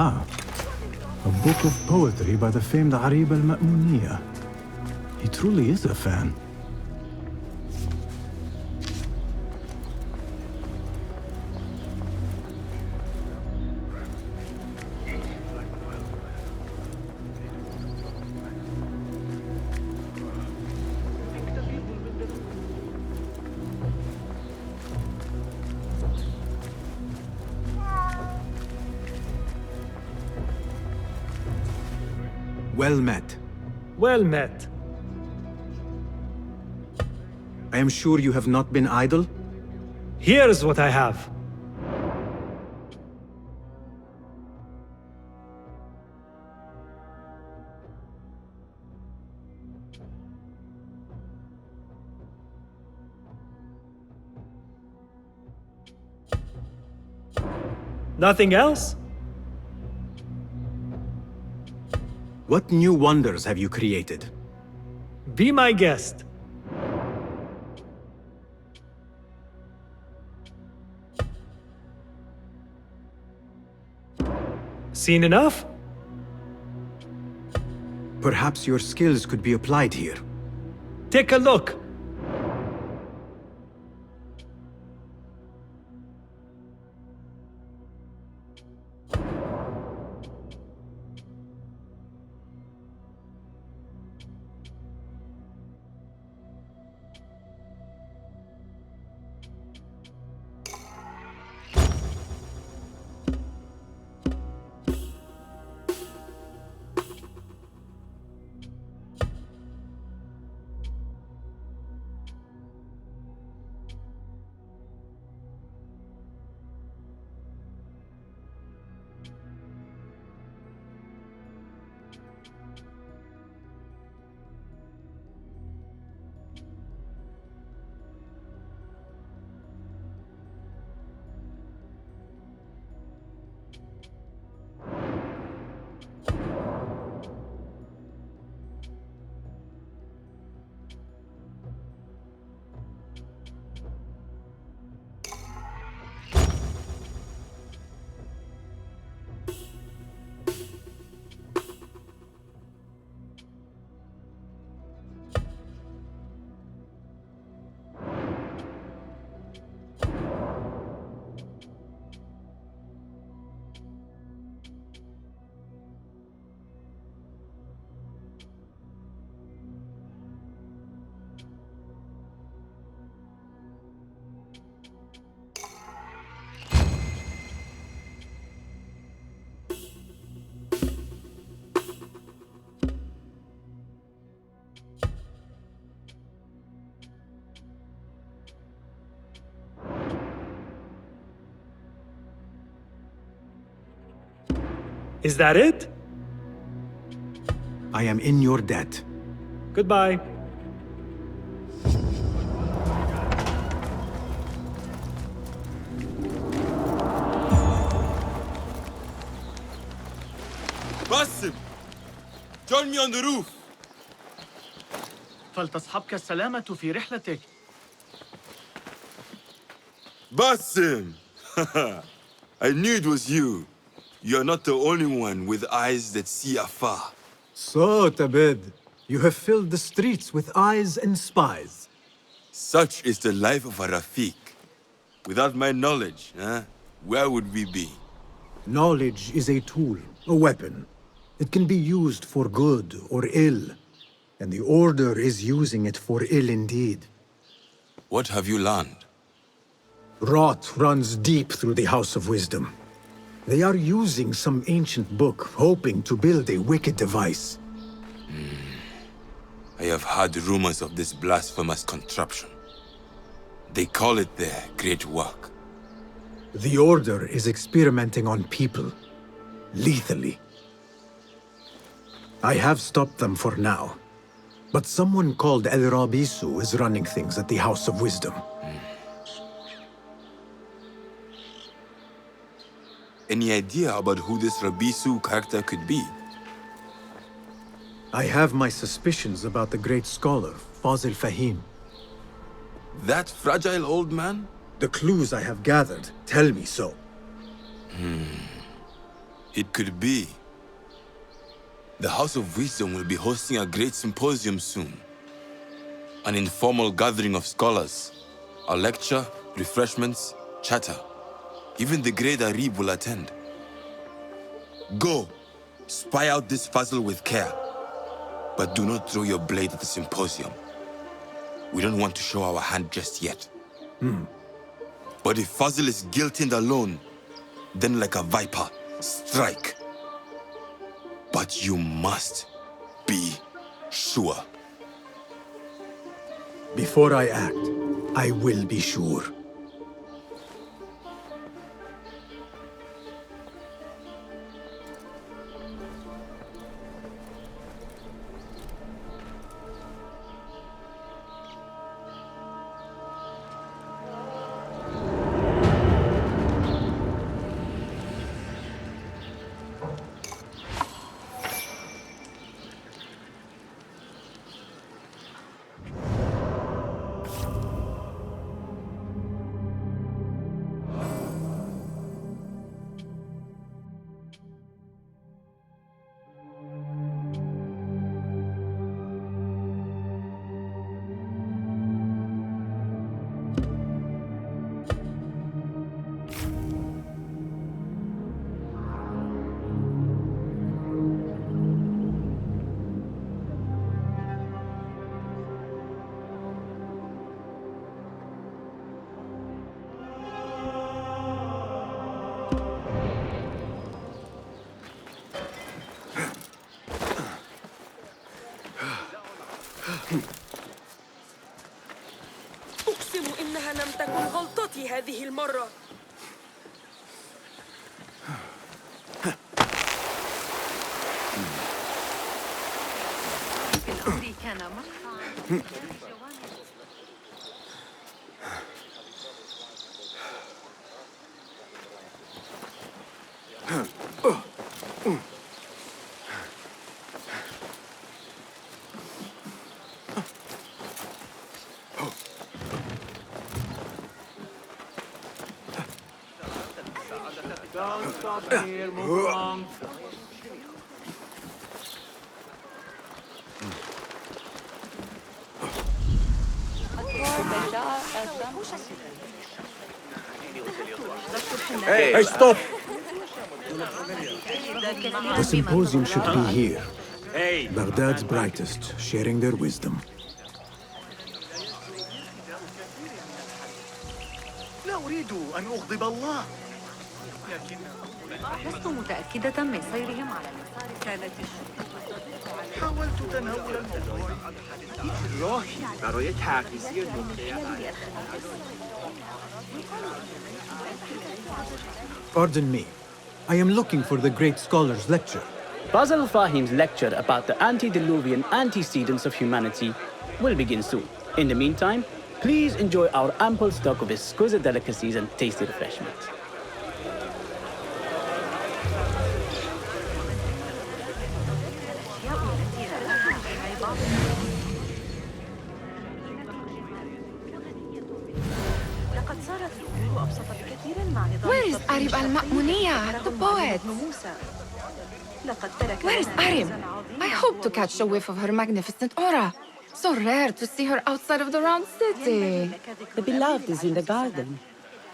Ah, a book of poetry by the famed Arib al-Ma'muniyah. He truly is a fan. Well met. Well met. I am sure you have not been idle? Here's what I have. Nothing else? What new wonders have you created? Be my guest. Seen enough? Perhaps your skills could be applied here. Take a look. Is that it? I am in your debt. Goodbye. Basim! Join me on the roof! فلتصحبك السلامة في رحلتك. Basim! I knew it was you. You're not the only one with eyes that see afar. So, Tabid, you have filled the streets with eyes and spies. Such is the life of a Rafiq. Without my knowledge, where would we be? Knowledge is a tool, a weapon. It can be used for good or ill, and the Order is using it for ill indeed. What have you learned? Rot runs deep through the House of Wisdom. They are using some ancient book, hoping to build a wicked device. I have heard rumors of this blasphemous contraption. They call it their great work. The Order is experimenting on people, lethally. I have stopped them for now, but someone called El Rabisu is running things at the House of Wisdom. Any idea about who this Rabisu character could be? I have my suspicions about the great scholar, Fazil Fahim. That fragile old man? The clues I have gathered tell me so. It could be. The House of Wisdom will be hosting a great symposium soon. An informal gathering of scholars. A lecture, refreshments, chatter. Even the great Arib will attend. Go, spy out this puzzle with care. But do not throw your blade at the symposium. We don't want to show our hand just yet. But if Fazil is guilty and alone, then like a viper, strike. But you must be sure. Before I act, I will be sure. أقسم إنها لم تكن غلطتي هذه المرة. الأمر كان مقطعاً. Don't stop here, move along. Hey, stop! The symposium should be here. Baghdad's brightest, sharing their wisdom. لا أريد أن أغضب الله. لست متأكدة من سيرهم على اليسار. كانت حاولت تناول الموضوع. راهی برای تغذیه نقطه. Pardon me. I am looking for the great scholar's lecture. Basil Fahim's lecture about the antediluvian antecedents of humanity will begin soon. In the meantime, please enjoy our ample stock of exquisite delicacies and tasty refreshments. Where is Arib al-Ma'muniyah, the poet? Where is Arib? I hope to catch a whiff of her magnificent aura. So rare to see her outside of the round city. The beloved is in the garden,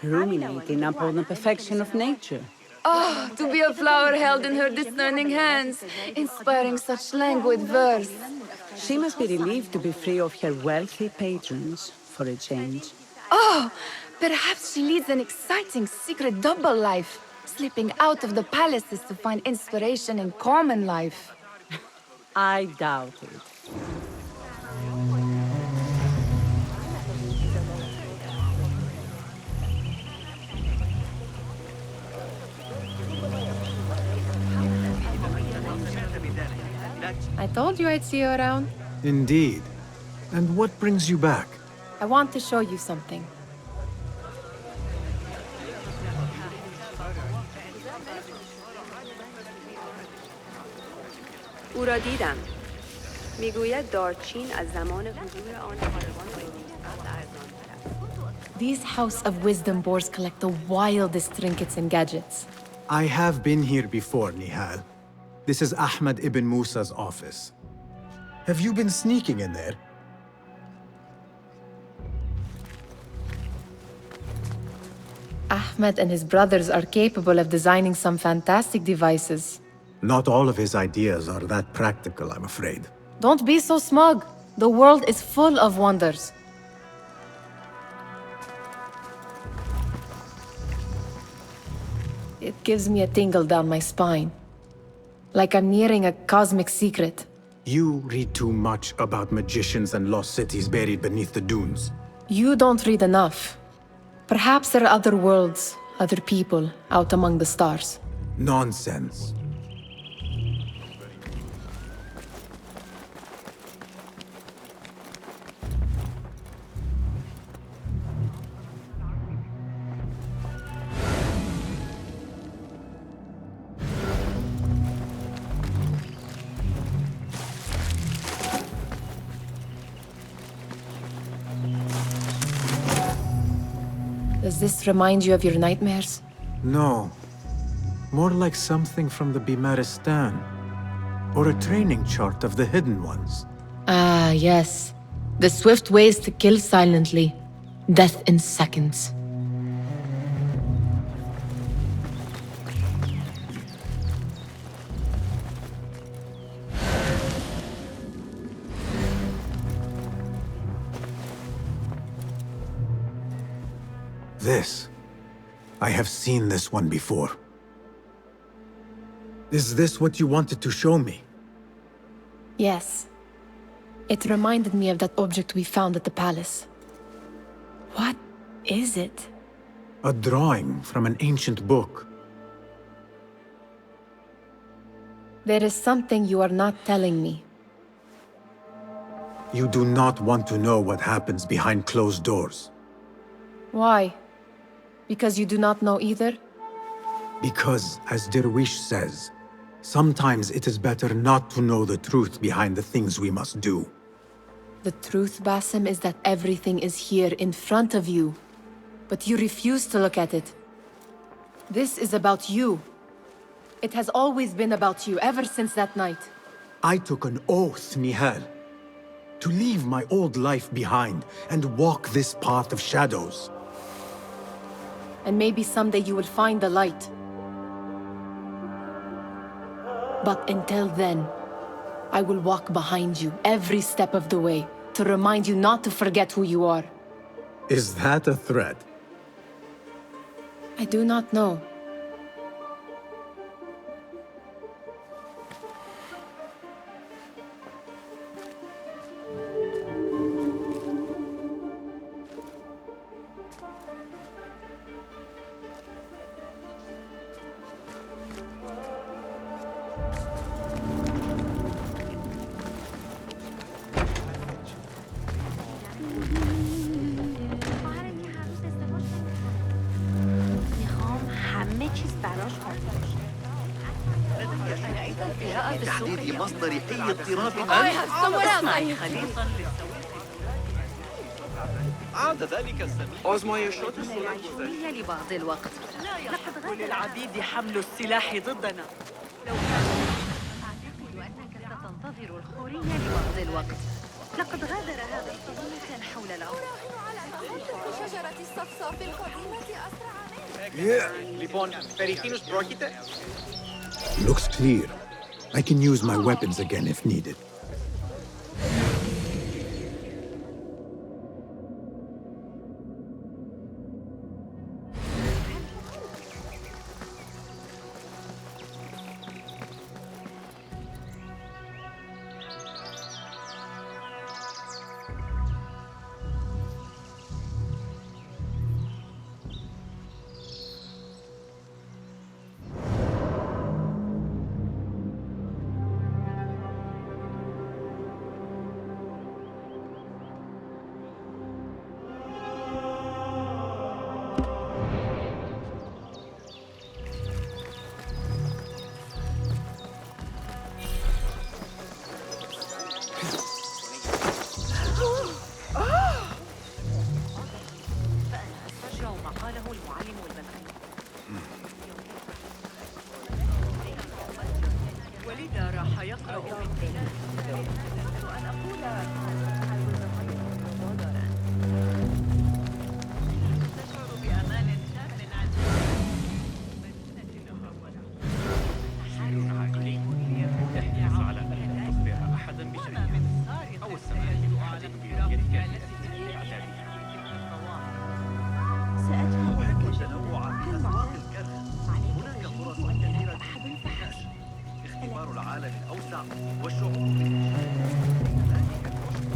ruminating upon the perfection of nature. Oh, to be a flower held in her discerning hands, inspiring such languid verse. She must be relieved to be free of her wealthy patrons for a change. Oh, perhaps she leads an exciting secret double life, slipping out of the palaces to find inspiration in common life. I doubt it. I told you I'd see you around. Indeed. And what brings you back? I want to show you something. او را دیدم. میگوید دارچین از زمان حضور آن کاروان و These House of Wisdom boars collect the wildest trinkets and gadgets. I have been here before, Nihal. This is Ahmed ibn Musa's office. Have you been sneaking in there? Ahmed and his brothers are capable of designing some fantastic devices. Not all of his ideas are that practical, I'm afraid. Don't be so smug. The world is full of wonders. It gives me a tingle down my spine. Like I'm nearing a cosmic secret. You read too much about magicians and lost cities buried beneath the dunes. You don't read enough. Perhaps there are other worlds, other people, out among the stars. Nonsense. Does this remind you of your nightmares? No. More like something from the Bimaristan. Or a training chart of the Hidden Ones. Ah, yes. The swift ways to kill silently. Death in seconds. This. I have seen this one before. Is this what you wanted to show me? Yes. It reminded me of that object we found at the palace. What is it? A drawing from an ancient book. There is something you are not telling me. You do not want to know what happens behind closed doors. Why? Because you do not know either? Because, as Derwish says, sometimes it is better not to know the truth behind the things we must do. The truth, Basim, is that everything is here in front of you. But you refuse to look at it. This is about you. It has always been about you, ever since that night. I took an oath, Nihal, to leave my old life behind and walk this path of shadows. And maybe someday you will find the light. But until then, I will walk behind you every step of the way to remind you not to forget who you are. Is that a threat? I do not know. تحديد مصدر أي اضطراب I have someone else I need عاد ذلك الزميل آزمايشات العشوائية لبعض الوقت. لقد غير للعبيد حمل السلاح ضدنا. أعتقد أنك ستنتظر الحرية لبعض الوقت. لقد غادر هذا الصديق حول العمر. شجرة الصفصاف القديمة أسرع Λοιπόν, περιχήνους πρόκειται. Looks clear. I can use my weapons again if needed. اختبار العالم الأوسع والشعوب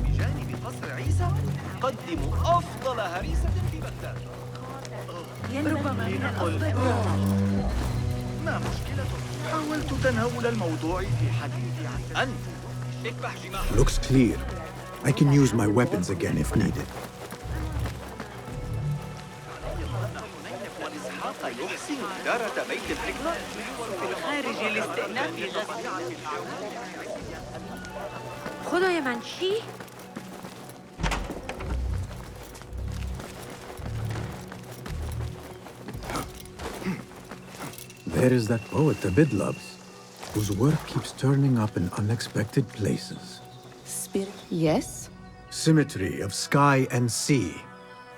بجانب قصر عيسى قدموا أفضل هريسة في بغداد. ربما لنقل ما مشكلته؟ حاولت تناول الموضوع في حديثي عن أنت اكبح جماح. Looks clear. I can use my weapons again if needed. وإسحاق يحسن إدارة بيت الحكمة خارج الاستئناف غزة. خدای من چی؟ There is that poet Abid loves, whose work keeps turning up in unexpected places. Spirit? Yes? Symmetry of sky and sea,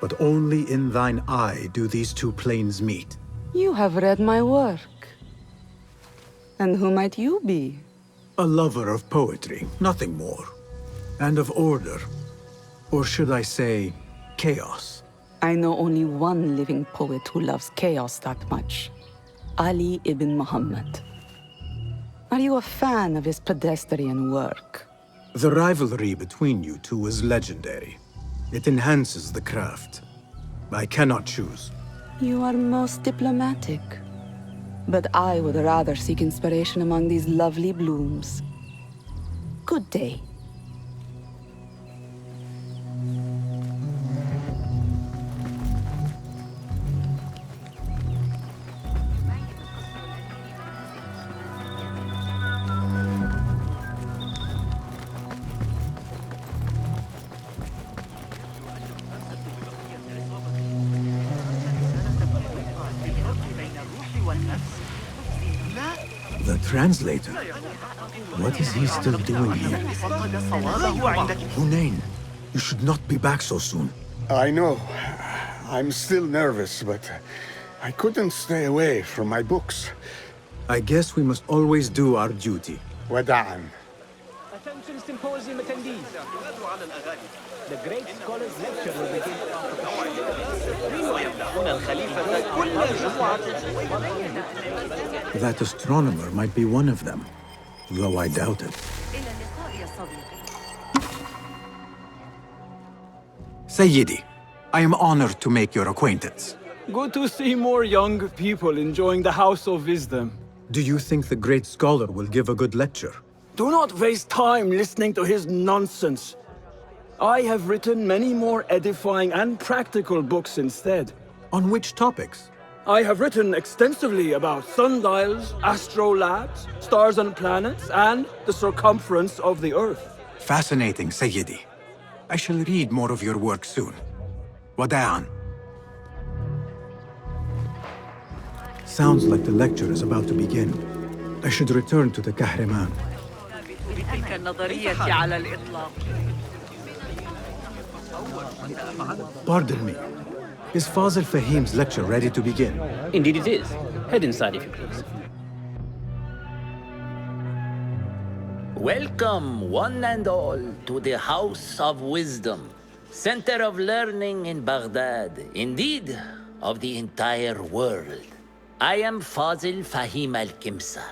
but only in thine eye do these two planes meet. You have read my work. And who might you be? A lover of poetry, nothing more. And of order. Or should I say, chaos. I know only one living poet who loves chaos that much. Ali ibn Muhammad. Are you a fan of his pedestrian work? The rivalry between you two is legendary. It enhances the craft. I cannot choose. You are most diplomatic. But I would rather seek inspiration among these lovely blooms. Good day. The translator? What is he still doing here? Hunain, you should not be back so soon. I know. I'm still nervous, but I couldn't stay away from my books. I guess we must always do our duty. Wada'an. Attention symposium attendees. The great scholars lecture will begin. That astronomer might be one of them, though I doubt it. Sayyidi, I am honored to make your acquaintance. Good to see more young people enjoying the House of Wisdom. Do you think the great scholar will give a good lecture? Do not waste time listening to his nonsense. I have written many more edifying and practical books instead. On which topics? I have written extensively about sundials, astrolabes, stars and planets, and the circumference of the Earth. Fascinating, Sayyidi. I shall read more of your work soon. Wada'an. Sounds like the lecture is about to begin. I should return to the Kahraman. بتلك النظرية على الإطلاق. Pardon me. Is Fazil Fahim's lecture ready to begin? Indeed it is. Head inside if you please. Welcome, one and all, to the House of Wisdom, center of learning in Baghdad, indeed, of the entire world. I am Fazil Fahim al-Kimsa,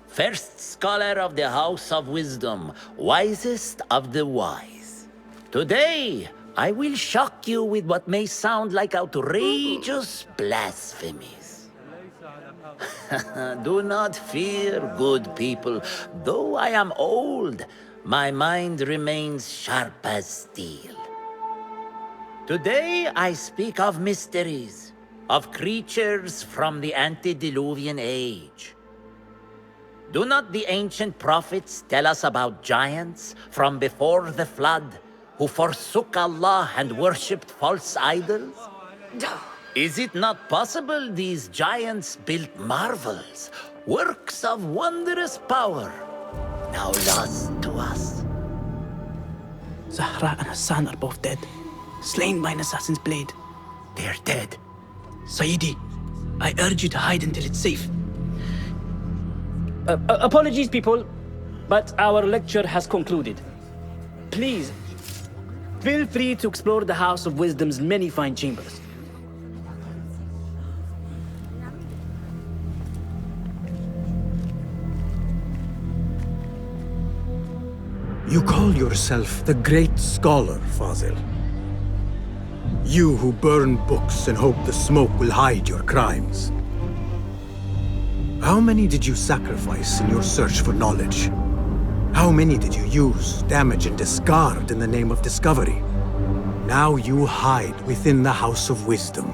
first scholar of the House of Wisdom, wisest of the wise. Today, I will shock you with what may sound like outrageous blasphemies. Do not fear, good people. Though I am old, my mind remains sharp as steel. Today I speak of mysteries, of creatures from the antediluvian age. Do not the ancient prophets tell us about giants from before the flood who forsook Allah and worshipped false idols? Is it not possible these giants built marvels, works of wondrous power? now lost to us. Zahra and Hassan are both dead, slain by an assassin's blade. They're dead. Sayyidi, I urge you to hide until it's safe. Apologies, people, but our lecture has concluded. Please, feel free to explore the House of Wisdom's many fine chambers. You call yourself the great scholar, Fazil. You who burn books and hope the smoke will hide your crimes. How many did you sacrifice in your search for knowledge? How many did you use, damage, and discard in the name of discovery? Now you hide within the House of Wisdom.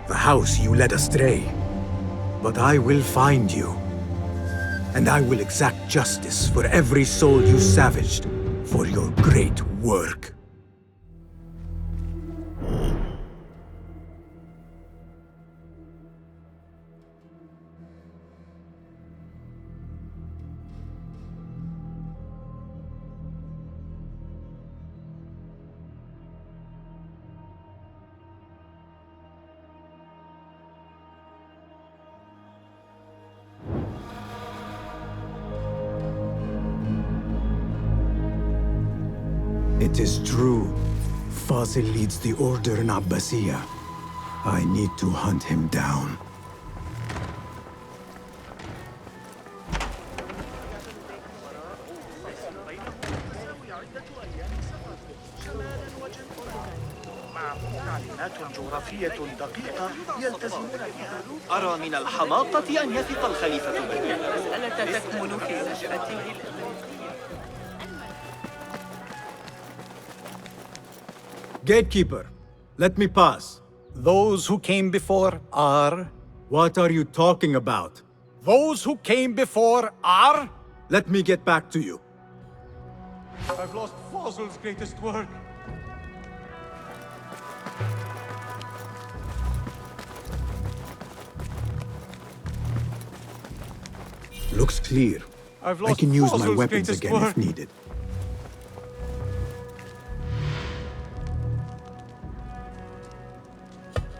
The house you led astray. But I will find you. And I will exact justice for every soul you savaged for your great work. It is true. Fazil leads the order in Abbasiyah. I need to hunt him down. تعليمات جغرافية دقيقة يلتزمون بها. أرى من الحماقة أن يثق الخليفة بك. المسألة تكمن في نشأته. Gatekeeper, let me pass. Those who came before are... What are you talking about? Those who came before are... Let me get back to you. I've lost Fazil's greatest work. Looks clear. I can use my weapons again if needed.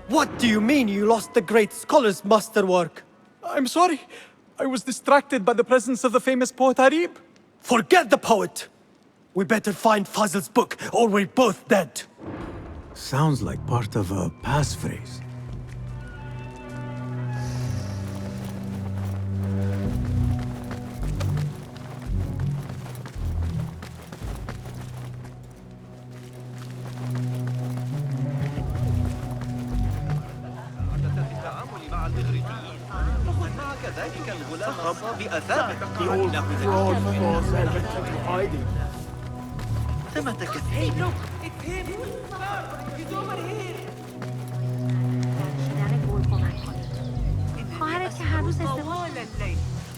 What do you mean you lost the great scholar's masterwork? I'm sorry. I was distracted by the presence of the famous poet Harib. Forget the poet! We better find Fazil's book, or we're both dead. Sounds like part of a passphrase.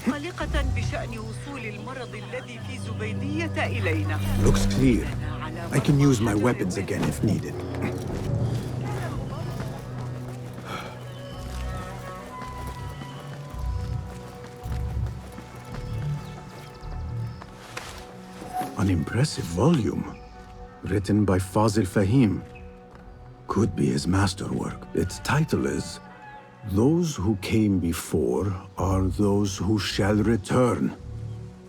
قلقة بشأن وصول المرض الذي في زبيدية إلينا. Looks clear. I can use my weapons again if needed. An impressive volume. Written by Fazil Fahim. Could be his masterwork. Its title is... Those who came before are those who shall return.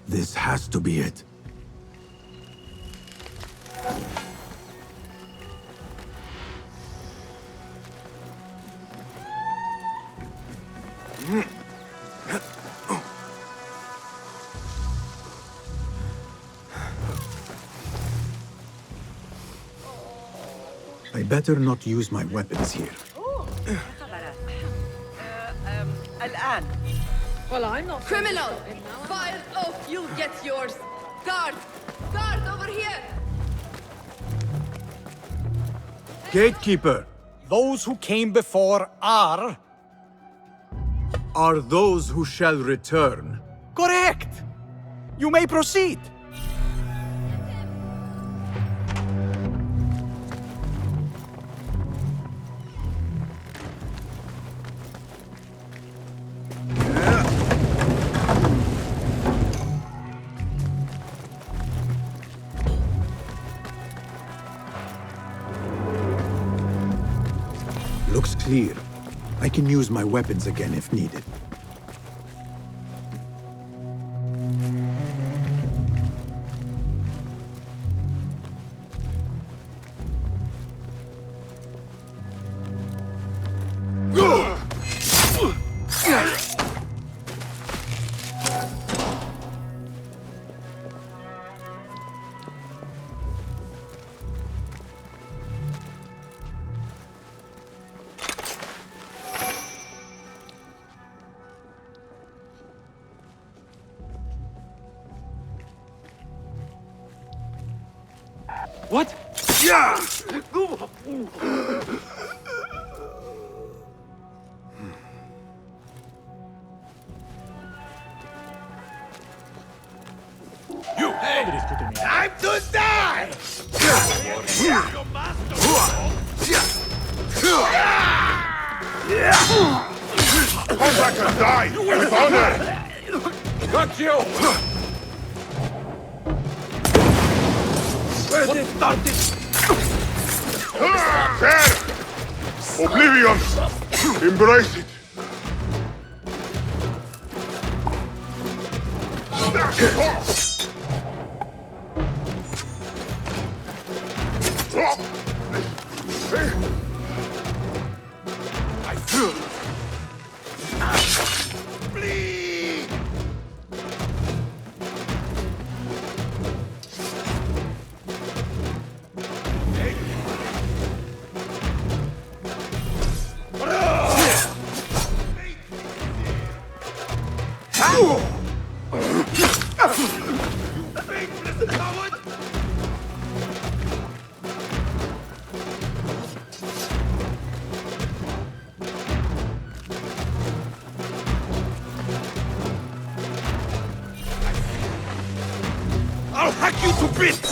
This has to be it. I better not use my weapons here. الآن. Well, I'm not... Criminal! Fire off, you'll get yours! Guard! Guard, over here! Gatekeeper! Those who came before are those who shall return. correct. You may proceed. clear. I can use my weapons again if needed. What? Yeah! You! Hey! Time to die! Come back and die with honor! Got you! Where did it start There! Oblivion! Embrace it! Bleed! I'll hack you to bits!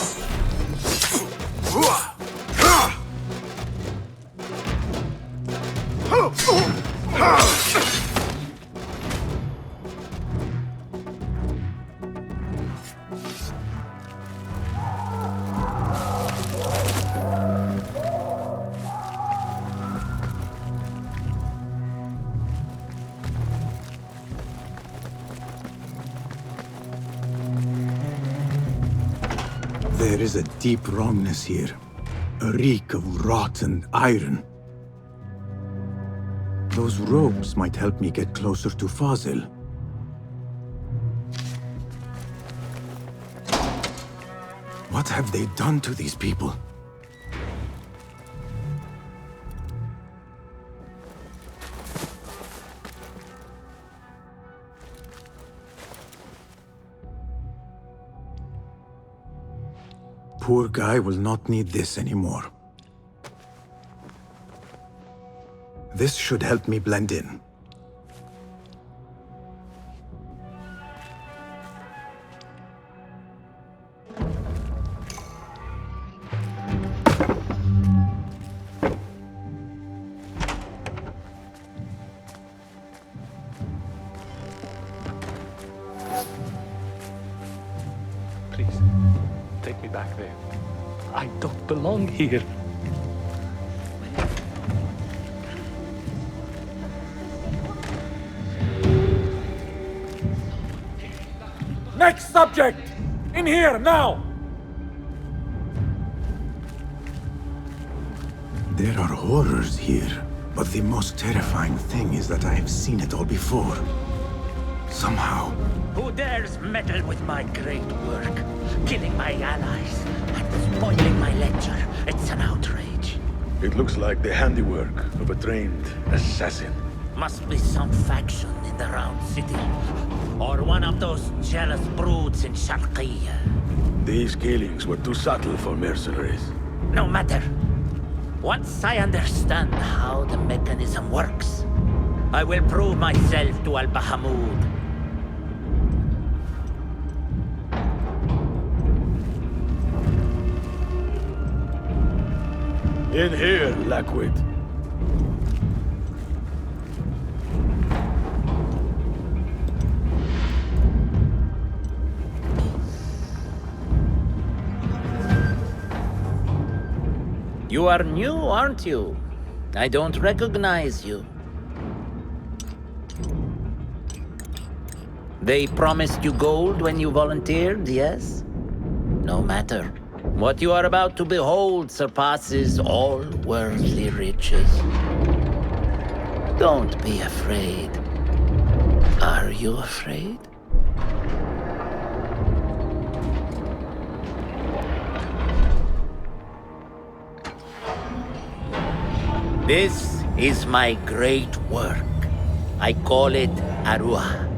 There is a deep wrongness here. A reek of rotten iron. Those ropes might help me get closer to Fazil. What have they done to these people? Poor guy will not need this anymore. This should help me blend in. Please, take me back there. I don't belong here. Next subject! In here, now! There are horrors here, but the most terrifying thing is that I have seen it all before. Somehow. Who dares meddle with my great work? Killing my allies and spoiling my lecture. It's an outrage. It looks like the handiwork of a trained assassin. Must be some faction in the Round City. Or one of those jealous broods in Sharqiyya. These killings were too subtle for mercenaries. No matter. Once I understand how the mechanism works, I will prove myself to Al-Bahamud. In here, Lackwit. You are new, aren't you? I don't recognize you. They promised you gold when you volunteered, yes? No matter. What you are about to behold surpasses all worldly riches. Don't be afraid. Are you afraid? This is my great work. I call it Arua.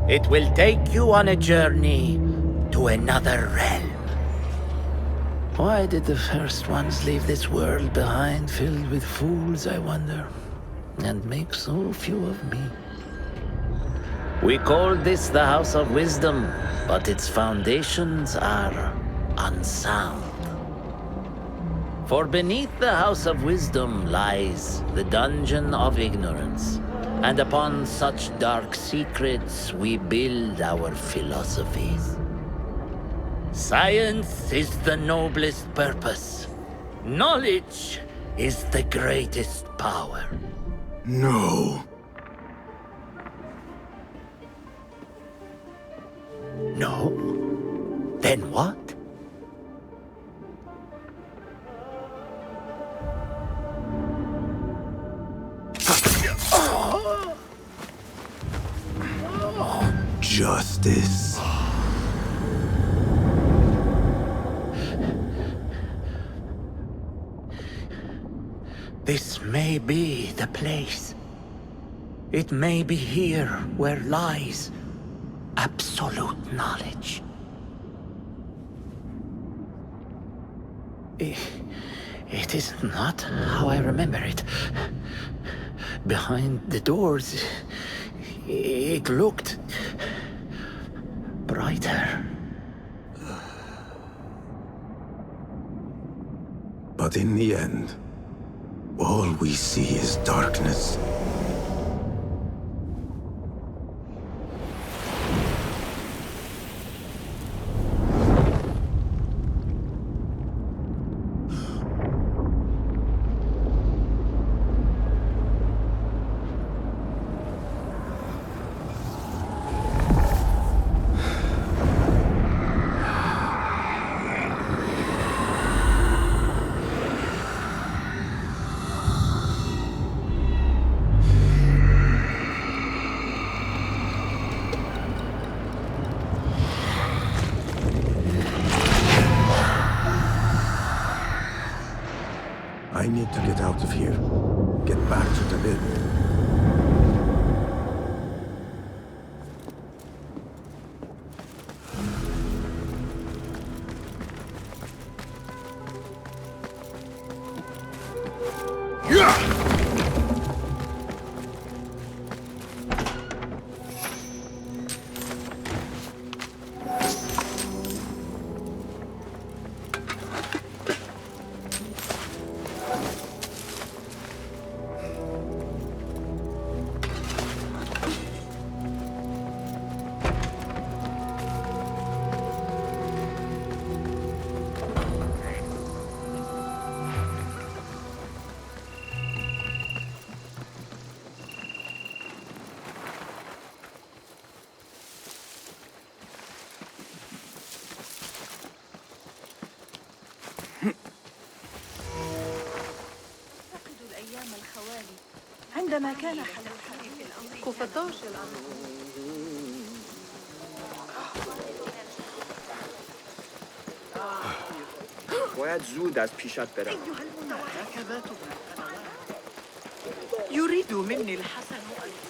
It will take you on a journey to another realm. Why did the first ones leave this world behind filled with fools, I wonder, and make so few of me? We call this the House of Wisdom, but its foundations are unsound. For beneath the House of Wisdom lies the Dungeon of Ignorance, and upon such dark secrets we build our philosophies. Science is the noblest purpose. Knowledge is the greatest power. No. No? Then what? Justice. This may be the place. It may be here where lies absolute knowledge. It is not how I remember it. Behind the doors, it looked brighter. But in the end, all we see is darkness. I need to get out of here. Get back to the bin. عندما كان حل الحرب في الأمر كفتاش باید زود از پیشت برم. أيها المتوحد هكذا تبنى يريد مني الحسن أن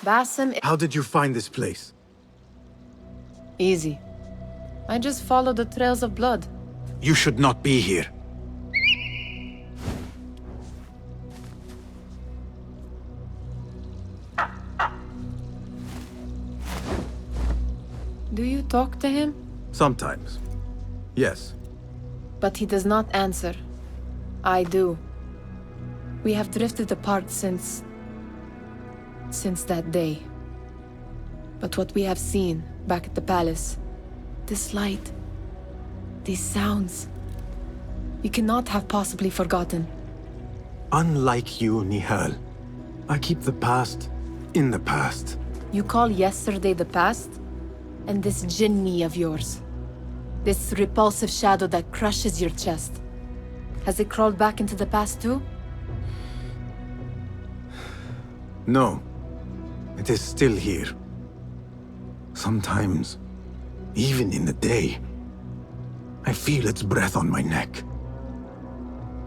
Basim, How did you find this place? easy. I just follow the trails of blood. You should not be here. Do you talk to him? Sometimes. Yes. But he does not answer. I do. We have drifted apart since that day. But what we have seen back at the palace, this light, these sounds, you cannot have possibly forgotten. Unlike you, Nihal, I keep the past in the past. You call yesterday the past? And this jinni of yours, this repulsive shadow that crushes your chest, has it crawled back into the past too? No. It is still here. Sometimes, even in the day, I feel its breath on my neck.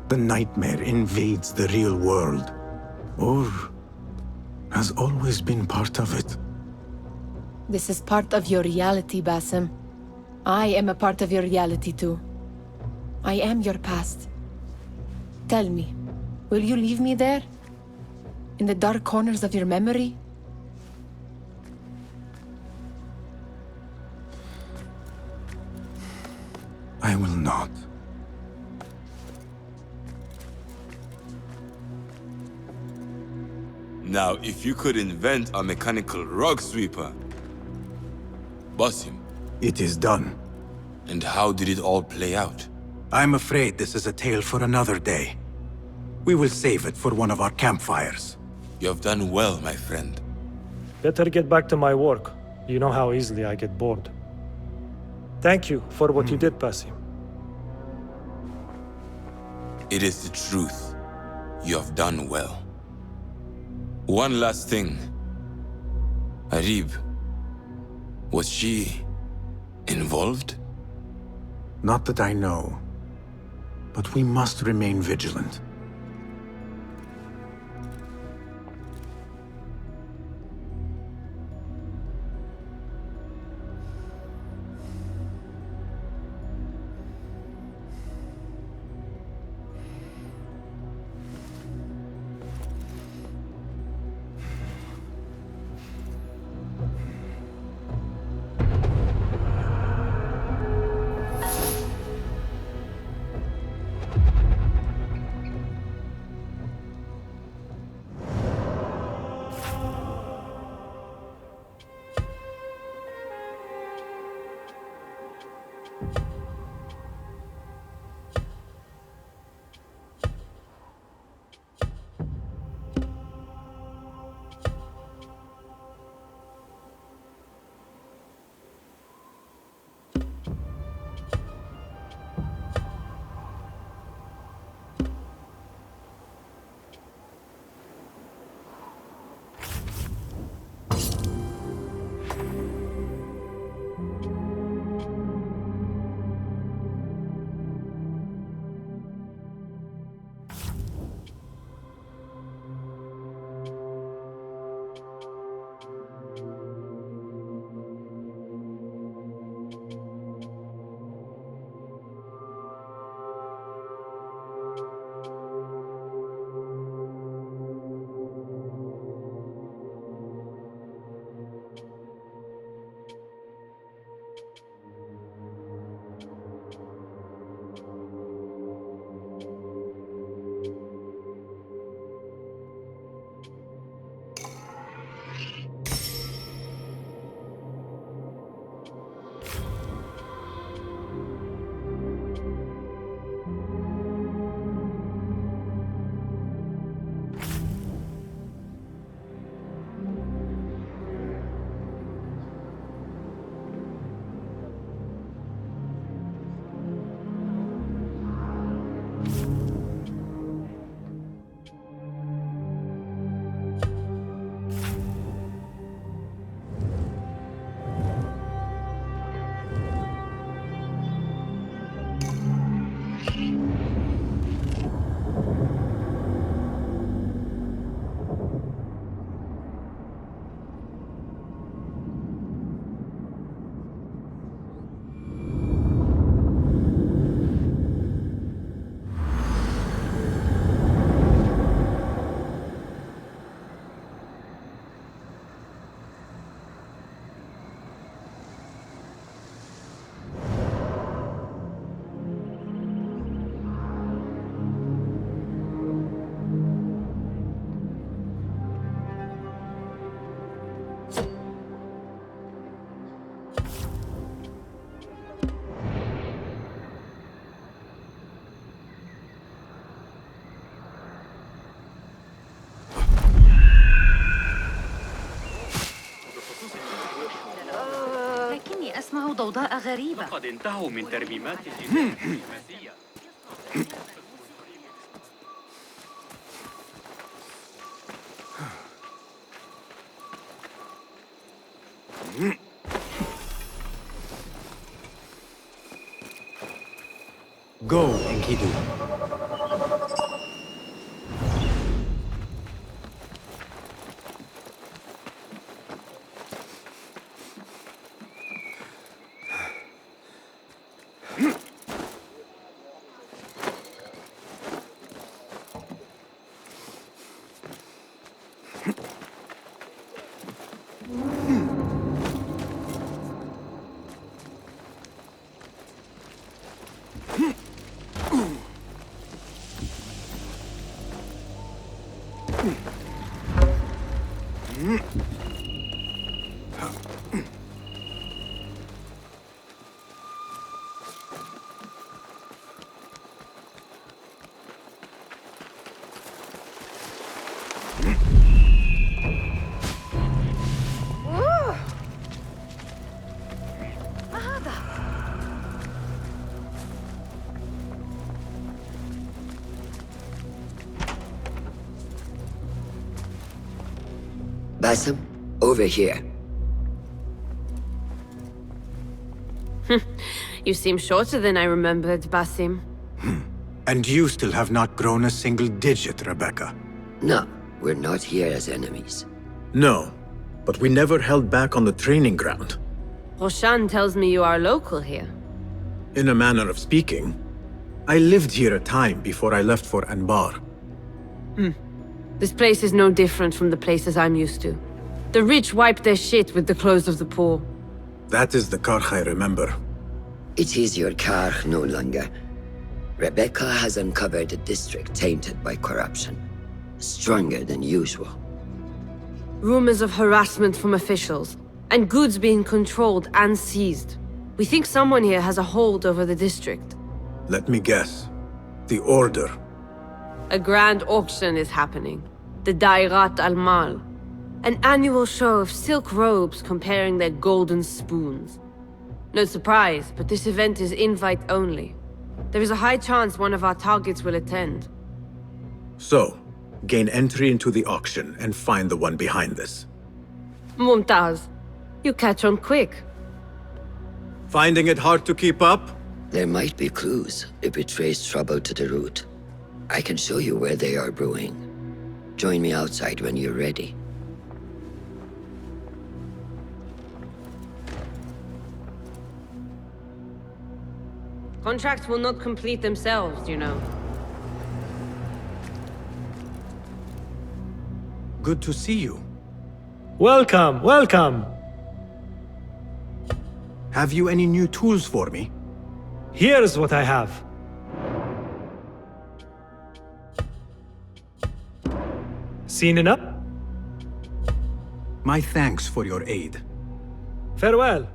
The nightmare invades the real world, or has always been part of it. This is part of your reality, Basim. I am a part of your reality too. I am your past. Tell me, will you leave me there? In the dark corners of your memory? I will not. Now, if you could invent a mechanical rug sweeper, Basim. It is done. And how did it all play out? I'm afraid this is a tale for another day. We will save it for one of our campfires. You have done well, my friend. Better get back to my work. You know how easily I get bored. Thank you for what you did, Basim. It is the truth. You have done well. One last thing. Arib, was she involved? Not that I know. But we must remain vigilant. ضوضاء غريبة. لقد انتهوا من ترميمات Go, Enkidu. Basim, over here. You seem shorter than I remembered, Basim. And you still have not grown a single digit, Rebecca. No, we're not here as enemies. No, but we never held back on the training ground. Roshan tells me you are local here. In a manner of speaking, I lived here a time before I left for Anbar. This place is no different from the places I'm used to. The rich wipe their shit with the clothes of the poor. That is the Karkh I remember. It is your Karkh no longer. Rebecca has uncovered a district tainted by corruption. Stronger than usual. Rumors of harassment from officials, and goods being controlled and seized. We think someone here has a hold over the district. Let me guess. The Order. A grand auction is happening. The Dairat al-Mal. An annual show of silk robes comparing their golden spoons. No surprise, but this event is invite only. There is a high chance one of our targets will attend. So, gain entry into the auction and find the one behind this. Mumtaz, you catch on quick. Finding it hard to keep up? There might be clues if we trace trouble to the root. I can show you where they are brewing. Join me outside when you're ready. Contracts will not complete themselves, you know. Good to see you. Welcome, welcome. Have you any new tools for me? Here's what I have. Seen enough? My thanks for your aid. Farewell.